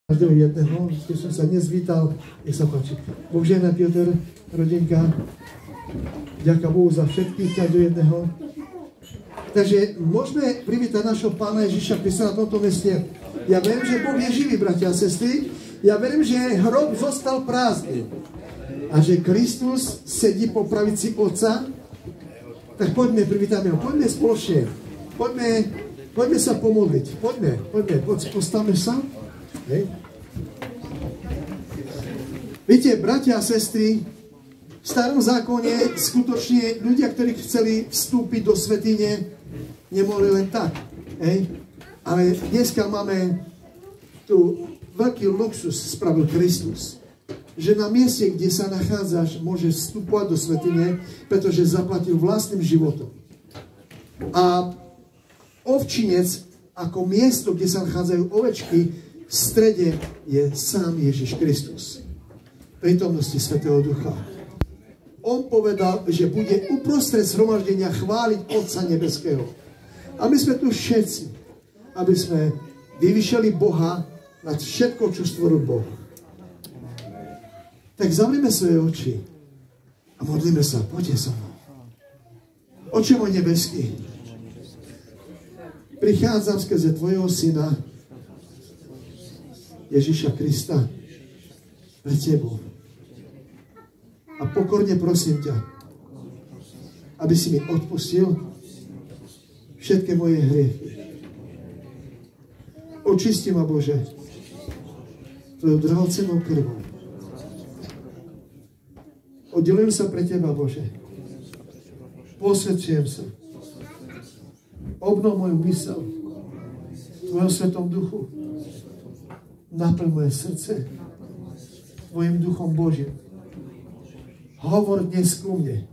každého jedného, keď som sa dnes vítal, nech sa páči. Božena Piotr, rodinka, ďakujem Bohu za všetkých, každého jedného. Takže môžeme privítať našho Pána Ježiša Krista na tomto meste. Ja verím, že Boh je živý, bratia a sestry. Ja verím, že hrob zostal prázdny. A že Kristus sedí po pravici Otca. Tak poďme, privítajme ho. Poďme spoločne. Poďme sa pomodliť. Poďme. Postavme sa. Hej. Viete, bratia a sestry, v starom zákone skutočne ľudia, ktorí chceli vstúpiť do svätyne, nemohli len tak. Hej. Ale dneska máme tu veľký luxus, spravil Kristus. Že na mieste, kde sa nachádzaš, môžeš vstúpovať do svätyne, pretože zaplatil vlastným životom. A ovčinec, ako miesto, kde sa nachádzajú ovečky, v strede je sám Ježiš Kristus. Prítomnosti Svätého Ducha. On povedal, že bude uprostred zhromaždenia chváliť Otca Nebeského. A my sme tu všetci, aby sme vyvyšili Boha nad všetko, čo stvoril Boh. Tak zavrime svoje oči a modlíme sa. Poďte so mnou. Oče môj nebeský, prichádzam skrze tvojho syna Ježiša Krista pre tebou. A pokorne prosím ťa, aby si mi odpustil všetky moje hriechy. Očisti ma, Bože, tvojou drahocennou krvou. Oddelujem sa pre teba, Bože. Posvedčujem sa. Obnov moju mysel v tvojom Svetom Duchu. Naplň moje srdce tvojim Duchom Božím. Hovor dnes ku mne.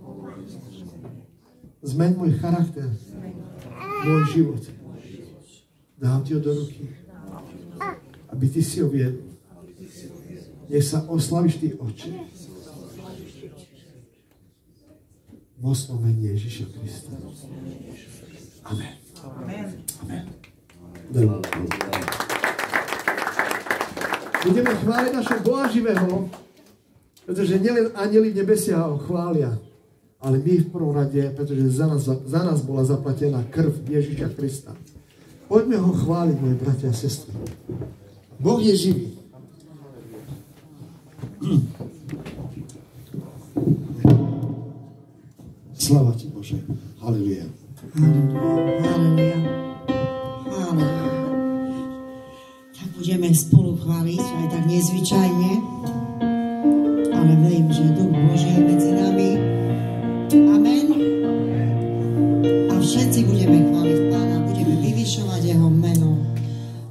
Zmeň môj charakter, môj život. Dám ti ho do ruky, aby ty si ho viedol. Nech sa oslavíš ty, Otče. V mocnom mene Ježiša Krista. Amen. Amen. Budeme chváliť našho Boha živého, pretože nielen anjeli v nebesiach ho chvália, ale my v prvom rade, pretože za nás bola zaplatená krv Ježiša Krista. Poďme ho chváliť, moji bratia a sestry. Boh je živý. Sláva ti, Bože. Halleluja. Halleluja. Halleluja. Tak budeme spolu chváliť, aj tak nezvyčajne, ale verím, že Duch Boží je medzi nami. Amen. A všetci budeme chváliť Pána, budeme vyvyšovať jeho meno,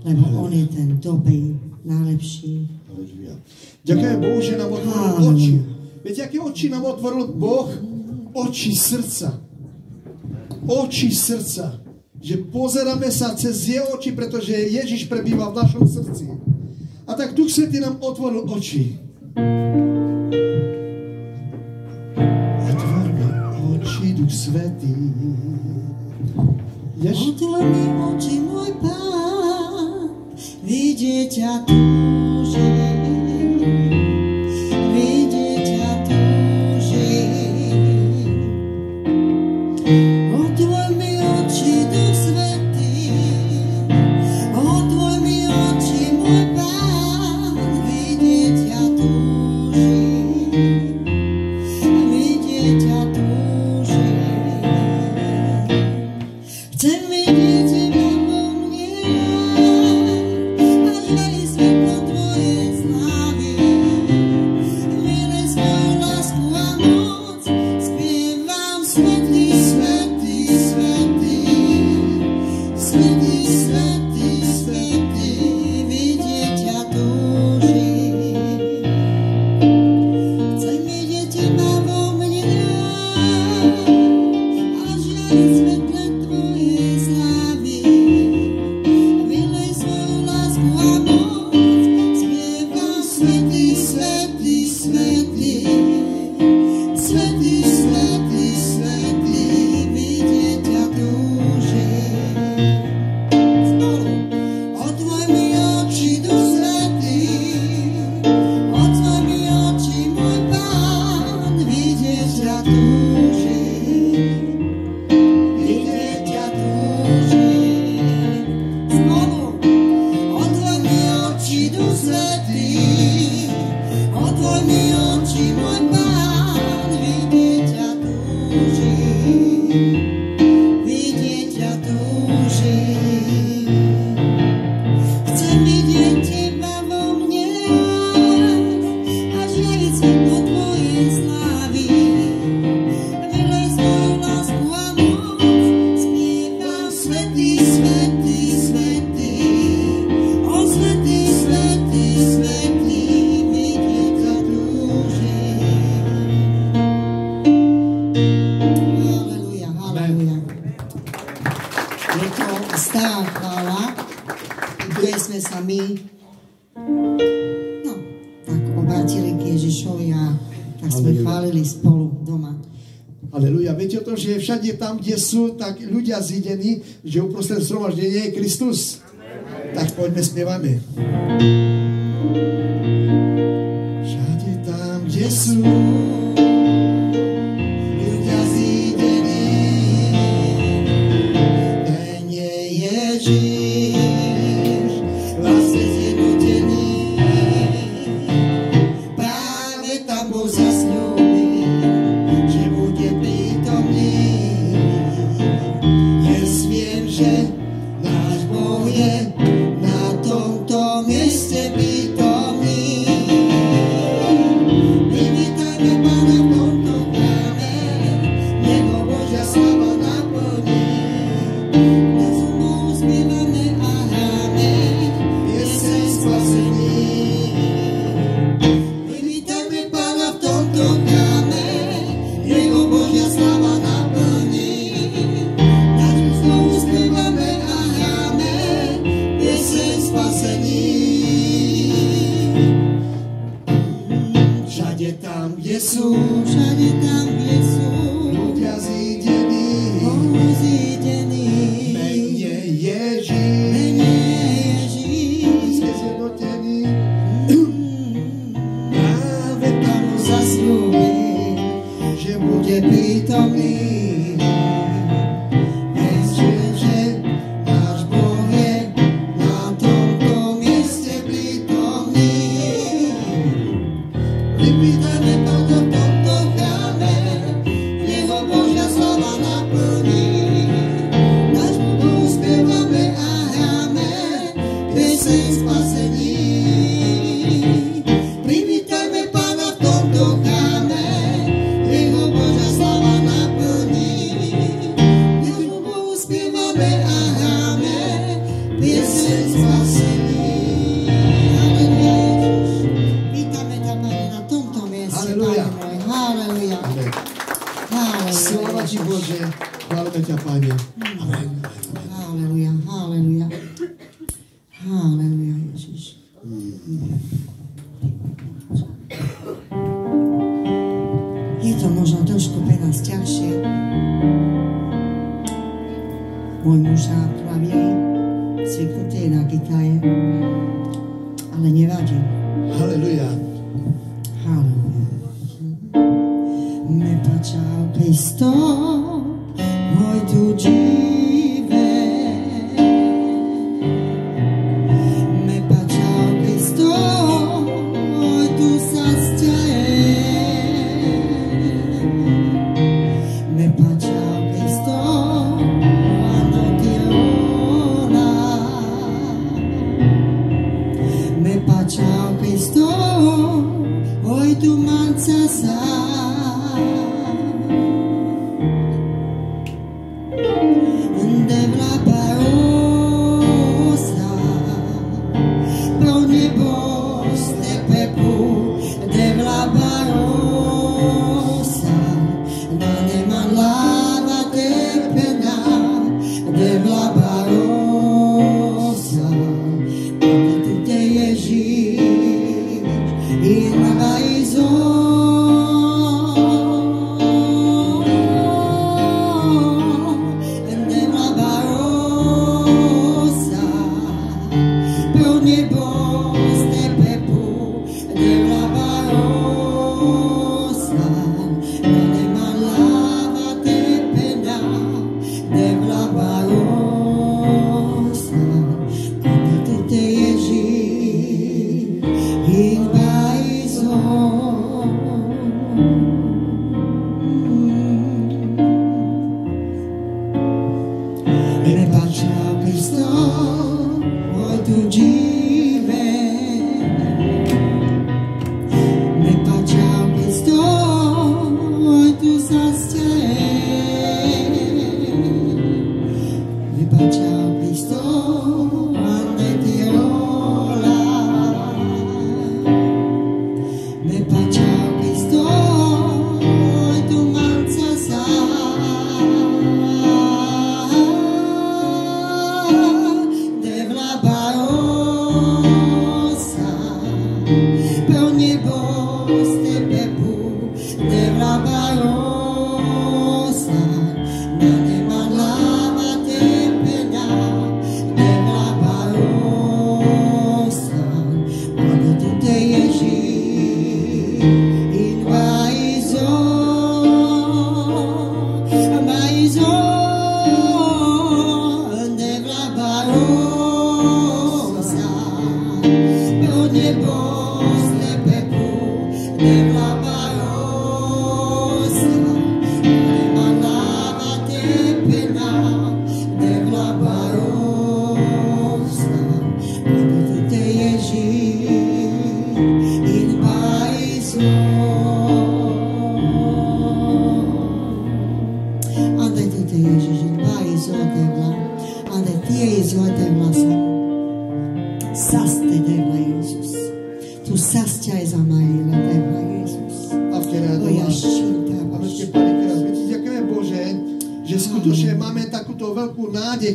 lebo on je ten dobrý, najlepší. Ďakujem Bohu, že nám otvoril oči. Viete, aké oči nám otvoril Boh? Oči srdca. Oči srdca. Že pozeráme sa cez jeho oči, pretože Ježiš prebýva v našom srdci. A tak Duch Svätý nám otvoril oči. Otvorme oči, Duch Svätý. Otvor mi oči, môj Pán, vidieť ťa túžim. Vidieť ťa túžim. Otvor mi oči, Duch Svätý. Otvor mi oči, môj Pán, vidieť ťa túžim. Vidieť ťa túžim. Chcem vidieť teba vo mne, až veľmi svetlo svätý, otvor mi oči, môj Pán, vidieť ťa túžim, vidieť ťa túžim. Chcem vidieť teba vo mne a žiariť svetlo tvojej slávy. Vylej svoju lásku a moc, spievam svätý, svätý, svätý. O svätý, svätý, svätý, vidieť ťa túžim. Halleluja, halleluja. Je to stará chvála, kde sme sa my tak obrátili k Ježišovi a tak sme chválili spolu doma. Aleluja. Viete o tom, že všade tam, kde sú, tak ľudia zidení, že uprostred zhromaždenia je Kristus. Tak poďme, spievame. Všade tam, kde sú ľudia zidení, ten je Ježiš, vlastne zjednotený. Práve tam Boh zasľúbil, že bude prítomný. Dnes viem, že náš Boh je na tomto mieste prítomný. Privítajme Pána v tomto chráme, nech ho Božia sláva naplní. Dnes Bohu spievame a hráme pieseň spasení. Privítajme Pána v tomto chráme, nech ho Božia sláva naplní. Dnes Bohu spievame a hráme pieseň spasení. Všade tam, kde sú ľudia zídení, mene Ježíš, ste zjednotení. Práve tam ho zasľúbil, že bude prítomný. Dnes viem, že náš Boh je na tomto mieste prítomný. Privítajme Pána v tomto chráme, nech ho Božia sláva naplní. Nášmu Bohu spievame a hráme pieseň spasení. Privítajme Pána v tomto chráme, nech ho Božia sláva naplní. Nášmu Bohu spievame a hráme pieseň spasení. Halleluja, Ježiš. Vítame ťa, Pane, na tomto mieste, Halleluja. Pane môj. Halleluja. Halleluja. Sláva ti, Bože, chválime ťa, Pane. Amen. Halleluja, halleluja. Halleluja, Ježiš. Je to možno trošku pre nás ťažšie. Môj muž hrá klavír, zvyknutý na gitare, ale nevadí. Halleluja. Halleluja. Me pačal Kristo, môj tu živé. Me pačal Kristo, môj tu sa steje. Me pačal Kristo, ano ti ona. Me pačal Kristo, oj tu manca sa. Devla parosa, pro nebo stepepu, devla parosa, da nema lava tepena, devla parosa, ode tu te Ježíš, i na vajzon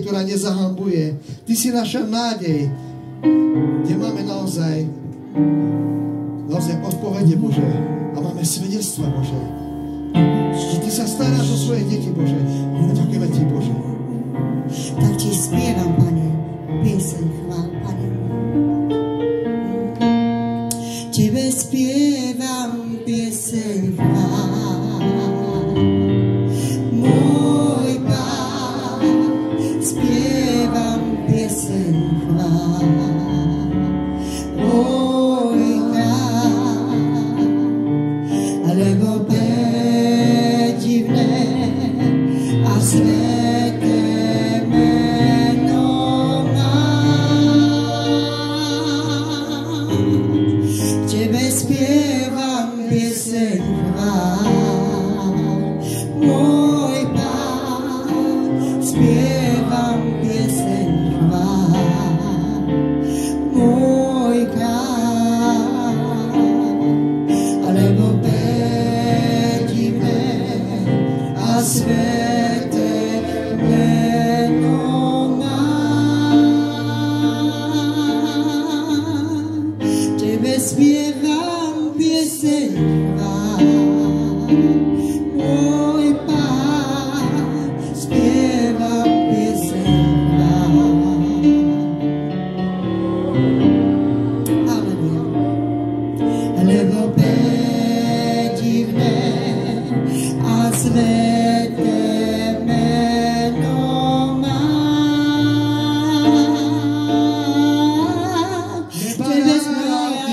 ktorá nezahambuje. Ty si naša nádej, kde máme naozaj odpovede, Bože. A máme svedectva, Bože. Že Ty sa staráš o svoje deti, Bože. A ďakujeme Ti, Bože. Tak Ti spievam, Pane, pieseň chvál, Pane. Tebe spievam pieseň chvál. Môj Pán, spievam pieseň chvál. Môj Pán, lebo predivné a sveté meno mám. Tebe spievam pieseň chvál. Môj Pán, spievam pieseň chvál. Môj Kráľ, lebo predivné a sveté meno mám. Tebe spievam pieseň chvál. Môj Pán, spievam pieseň chvál. Aleluja. Lebo predivné a sveté meno mám. Tebe spievam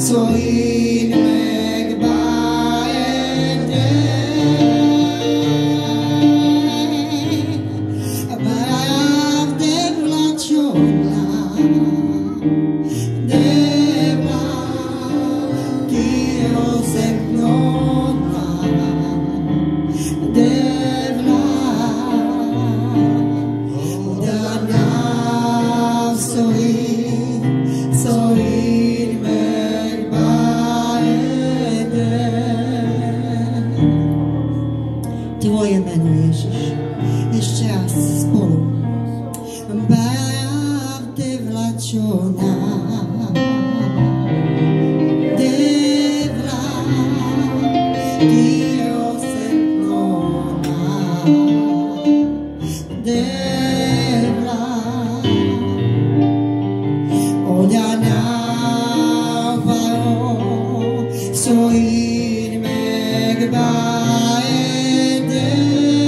Soin megbaende Abarav devlachona Devla Kiyoseknona Devla Udanav Soin Tvoje meno, Ježiš. Ešte raz spolu. Bavte vlačona, devla, kiosetnona, devla, odana varo, soin megbae. Devla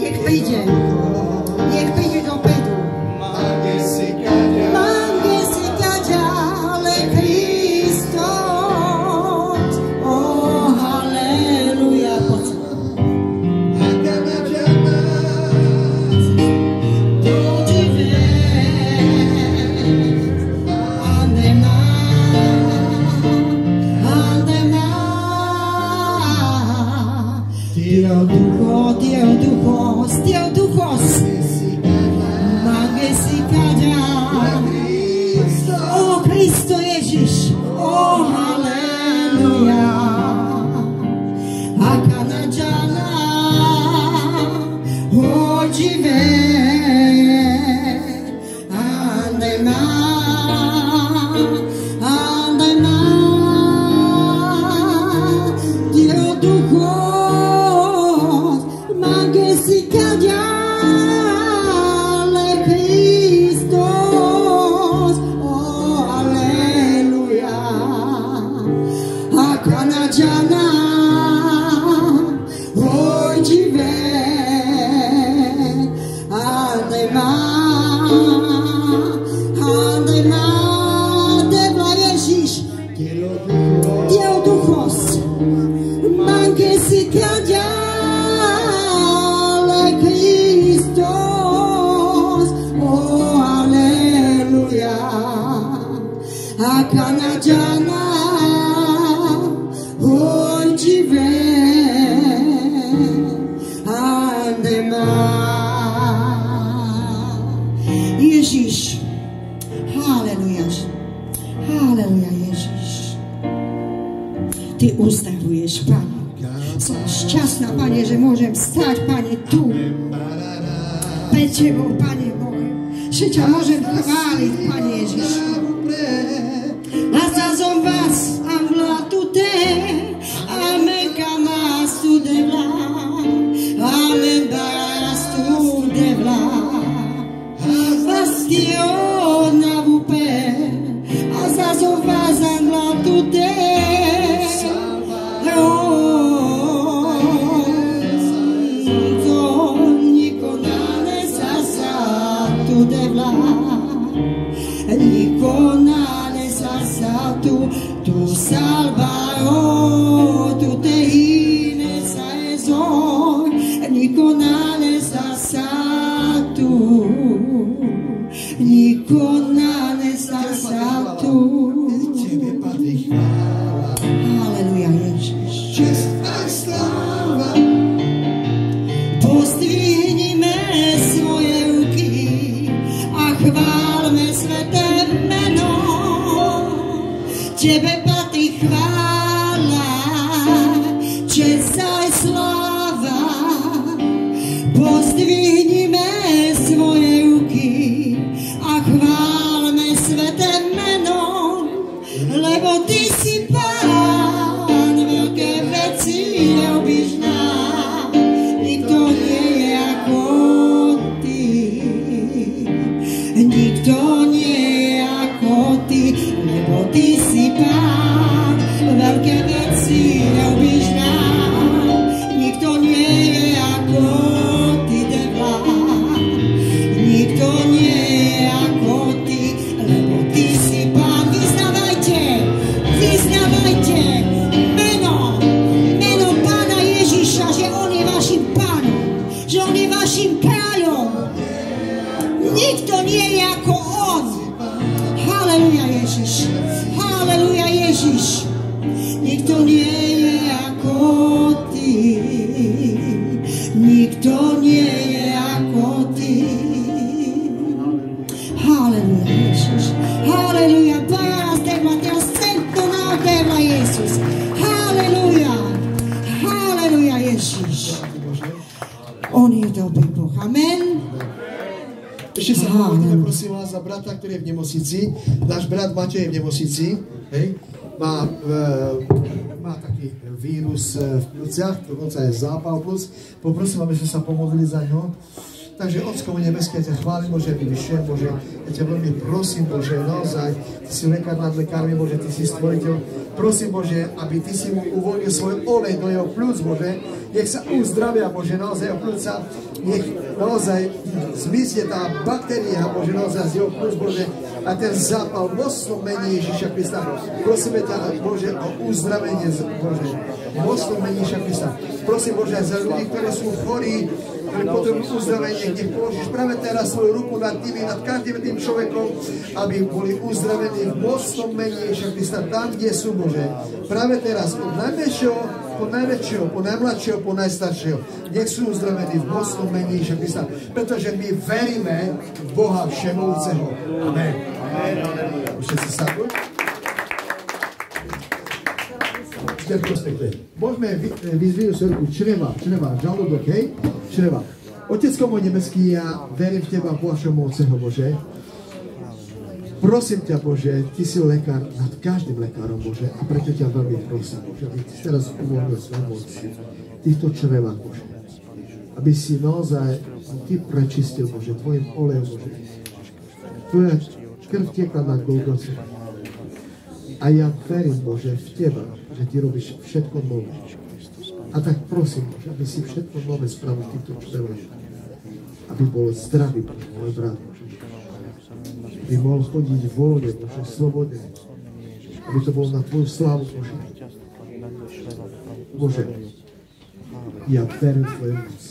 Nech príde dopredu. Mange si kaďa, ale Kristus. Oh, haleluja. Dios duchos, mange si kaďa, o Kristo Ježiš, o haleluja. A Kanadžana ožive, andema, Dios duchos, mange si kaďa, ale Kristus, oh aleluja. A Kanadžana ožive, andema, devla Ježiš, Dios duchos, mange si kaďa, a Kanadžana ožive, andema. Ježiš, haleluja, haleluja Ježiš. Ty uzdravuješ, Pane. Som šťastná, Pane, že môžem stať, Pane, tu. Pred Tebou, Pane môj. Že ťa môžem chváliť, Pane Ježiš. Nasazom vás ambla tute, amen kamas tu devla, amen baras tu devla, vas Dio na vupe, nasazom vás ambla tute, niko nane sasa tu devla, niko nane sasa tu salvaro, tu te inesa eso, niko nane sasa tu, niko nane sasa tu. Tebe patrí chvála. Haleluja, Ježiš. Čest a sláva. Pozdvihnime svoje ruky a chválme sveté meno. Tebe patrí chvála, čest aj sláva. Pozdvihnime svoje ruky a chválme sveté meno, lebo Ty si Pán, veľké veci robíš nám, nikto nie je ako Ty. Nikto nie je ako Ty, lebo Ty si Pán, veľké veci robíš nám, nikto nie je ako Ty, devla. Nikto nie je ako Ty, lebo Ty si Pán. Vyznávajte meno Pána Ježiša, že On je vašim Pánom, že On je vašim kráľom. Nikto nie je ako On. Haleluja Ježiš, haleluja Ježiš. Nikto nie je ako Ty, nikto nie je ako Ty. Haleluja Ježiš, haleluja. Pás devla, te ascento na devla Jezus. Haleluja, haleluja Ježiš. On je dobrý Boh, amen. Ešte sa modlíme, prosím vás, za brata, ktorý je v nemocnici. Náš brat Matej je v nemocnici. Hej. Má taký vírus v plúciach, dokonca je zápal plúc. Poprosím, aby sme sa pomodlili za ňo. Takže, Ocko nebeské, ja ťa chválim, Bože, ty vyššie, Bože, ja ťa veľmi prosím, Bože, naozaj, ty si lekár nad lekármi, Bože, ty si stvoriteľ. Prosím, Bože, aby ty si mu uvoľnil svoj olej do jeho pľúc, Bože. Nech sa uzdravia, Bože, naozaj o plúca. Nech naozaj zmizne tá baktéria, Bože, naozaj z jeho plúc, Bože, a ten zápal mocno mení Ježiša Krista. Prosíme ťa, Bože, o uzdravenie, Bože, mocno mení Ježiša Krista. Prosím, Bože, aj za ľudí, ktorí sú chorí, ktorí potrebujú uzdravenie, nech položíš práve teraz svoju ruku nad nimi, nad každým tým človekom, aby boli uzdravení v mocnom mení Ježiša Krista, tam, kde sú, Bože. Práve teraz, od najväčšieho, po najmladšieho, po najstaršieho. Nech sú uzdravení v mocnom mení Ježiša Krista, pretože my veríme v Boha Všemovúceho. Amen. Všetci sa tu? Môžeme vyzvihnúť sa ruku. Čreva, žalúdok, hej? Čreva. Otecko môj nebeský, ja verím v Teba, Boha Všemovúceho, Bože. Prosím ťa, Bože, Ty si lekár nad každým lekárom, Bože, a preto ťa veľmi prosím, Bože, aby Ty teraz uvoľnil svoju moc v týchto črevách, Bože. Aby si naozaj Ty prečistil, Bože, Tvojim olejom, Bože. Tvoja krv tiekla na Golgote. A ja verím, Bože, v Teba, že Ty robíš všetko nové. A tak prosím, Bože, aby si všetko nové spravil v týchto črevách. Aby bol zdravý, Bože, môj brat, Bože. Aby mohol chodiť voľne, Bože, slobodne. Aby to bolo na Tvoju slávu, Bože. Bože, ja verím v Tvoju moc.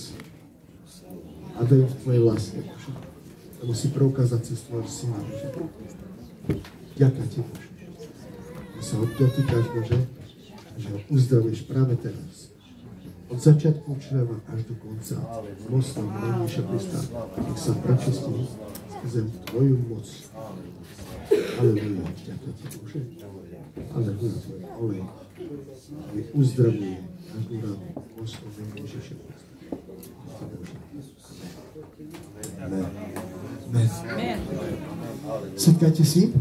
A verím v Tvojej láske, Bože. Lebo si preukázať cez Tvojho syna, Bože. Ďakujem Ti, Bože. Že sa ho dotýkaš, Bože, že ho uzdravuješ práve teraz. Od začiatku čreva až do konca. Mocno mení Ježiša Krista. Nech sa prečistí skrze Tvoju moc. Aleluja. Ďakujem Ti, Bože. Aleluja. Tvoj olej. Nech uzdravuje každú ránu. Mocno mení Ježiša Krista. Amen. Amen. Setkajte si.